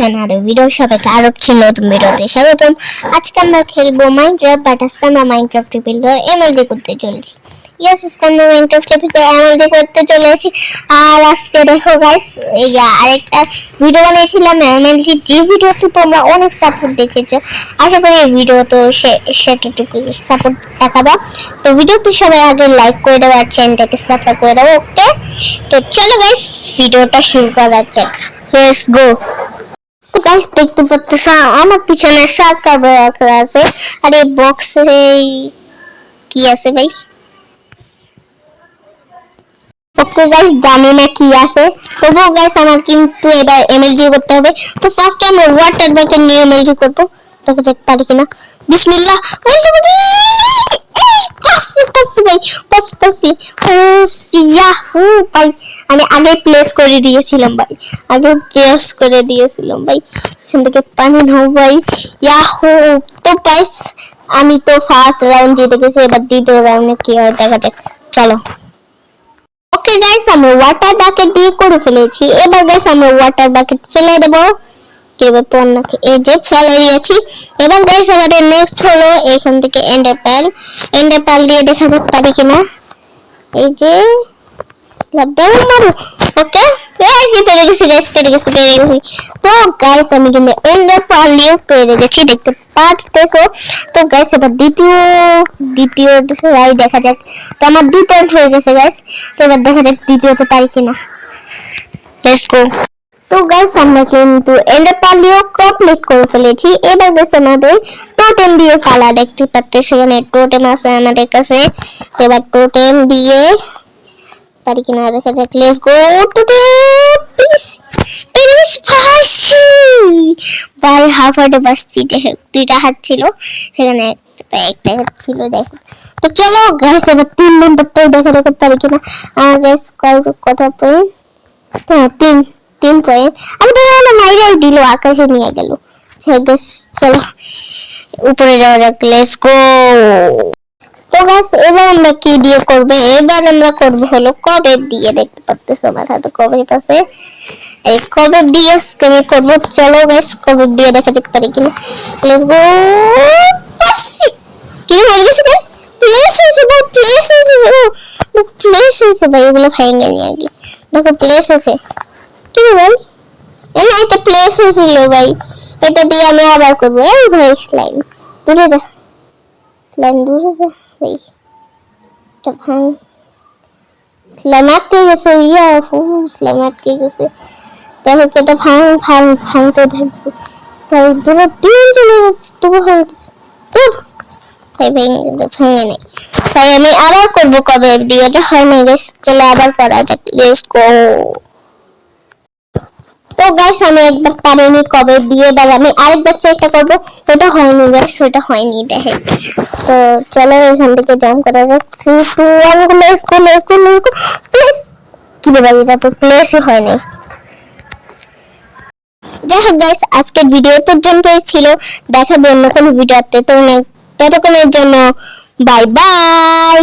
জানারে video সবাইকে আরো একটি নতুন ভিডিওতে স্বাগতম। আজকে আমরা খেলবো মাইনক্রাফট, বাট আজকে আমরা মাইনক্রাফট রিপিল্ডার এমএলডি করতে চলেছি। ইয়েস, আজকে আমরা মাইনক্রাফট রিপিল্ডার এমএলডি করতে চলেছি। আর আজকে দেখো গাইস, এই আরেকটা ভিডিও বানিয়েছিলাম এমএলডি, যে ভিডিওতে তোমরা অনেক সাপোর্ট দেখেছো। আশা করি এই ভিডিও তো সেটাটুকু সাপোর্ট দেখাবো। তো ভিডিওতে সবাই আগে লাইক করে দাও আর চ্যানেলটাকে সাবস্ক্রাইব করে দাও। ওকে, তো চলো গাইস ভিডিওটা শুরু করা যাক। Let's go. তো গাইস দেখতে পাচ্ছ আমার পিছনে শার্কা রাখা আছে, আর এই বক্সে কি আছে ভাই? ওকে গাইস, জানি না কি আছে, তবুও গাইস আমার কিন্তু এবার এমএলজি করতে হবে। তো ফার্স্ট টাইম ওয়াটার বাকেট নিয়ে এমএলজি করবো, দেখা যাক পারি কিনা। বিসমিল্লাহ। আমি আগে প্লেস করে দিয়েছিলাম ভাই, এখান থেকে পানি নাও ভাই। ইয়াহু। তো গাইস আমি তো ফার্স্ট রাউন্ড জিতে গেছি, এবার দ্বিতীয় রাউন্ডে কি হয় দেখা যাক। চলো। ওকে গাইস, আমরা ওয়াটার বাকেট দিয়ে করে ফেলেছি। এবার গাইস আমরা ওয়াটার বাকেট ফেলে দেবো। কিভাবে পণ্যকে এই যে ফেলে দিয়েছি। এবার গাইস আমাদের নেক্সট হলো এখান থেকে এন্ডার পার্ল দিয়ে দেখা যাক পারি কিনা। এই যে লাড্ডাও মারো। ওকে, এই যে পেরে গেছি গাইস, পেরে গেছি। তো গাইস আমি কিন্তু এন্ডার পার্ল দিয়ে পেরে গেছি, দেখতে পাচ্ছেছো। তো গাইস এবার দ্বিতীয় রাই দেখা যাক। তো আমার 2 পয়েন্ট হয়ে গেছে গাইস। তো এবার দেখা যাক দ্বিতীয়তে পারি কিনা। Let's go. তো গাইস আমরা কিন্তু এন্ডার পার্ল দিয়ে কমপ্লিট করে ফেলেছি। এবার গাইস আমাদের টোটেম দিয়ে পালা, দেখতে পাচ্ছেন সেখানে টোটেম আছে আমাদের কাছে। তো এবার টোটেম দিয়ে পারি কিনা দেখা যাক। Let's go. Totem please please ফাঁসি ভাই। হাফ হার্টে বাসছি, দুইটা হাত ছিল সেখানে, একটা হাত ছিল দেখো। তো চলো গাইস এবার 3 নম্বরটাই দেখা যাক পারি কিনা। আর গাইস কথা পয়েন্ট, হ্যাঁ 3 পয়েন্ট। আমি তো মাইরাই দিল, আকাশে নিয়ে গেল। চলো উপরে যাওয়া যাক। Let's go. তো গাইস এবার আমরা কি দিয়ে করব? এবার আমরা করব হলো কবেব দিয়ে, দেখতে পাচ্ছেন আমার হাতে কবেব আছে। এই কবেব দিয়ে আমি করব। চলো গাইস কবেব দিয়ে দেখা যাক পারি কিনা। Let's go. কি হয়ে গেছে ভাই? প্লেস হয়েছে ভাই, এগুলো ভেঙে নিয়ে আগে দেখো। প্লেস আছে কি ভাই? না, এটা প্লেস হয়েছিল ভাই, এটা দিয়ে আমি আবার করব। এই ভাই স্লাইম দূরে যা, ভাই এটা ভাঙ। স্লাইম আটকে গেছে। স্লাইম আটকে গেছে। দেখো এটা ভাঙতে থাকবো ভাই। দূরে দিন চলে যাচ্ছে, তবু ভাঙতেছে। ভেঙে নেই ভাই। আমি আবার করবো কবে দিয়ে, এটা হয় না গাইস। চলো আবার করা যাক। Let's go. তো গাইস আমি একবার পারিনি কবে দিয়ে, এবার আমি আরেকবার চেষ্টা করবো। ওটা হয়নি গাইস, ওটা হয়নি দেখে। তো চলো এখান থেকে জাম্প করা যাক। 3 2 1 লেটস গো। প্লিজ কি রে ভাই, এটা তো প্লেসই হয়নি। যাই হোক গাইস, আজকের ভিডিও পর্যন্তই ছিল। দেখাবো অন্য কোনো ভিডিওতে। ততক্ষণের জন্য বাই বাই।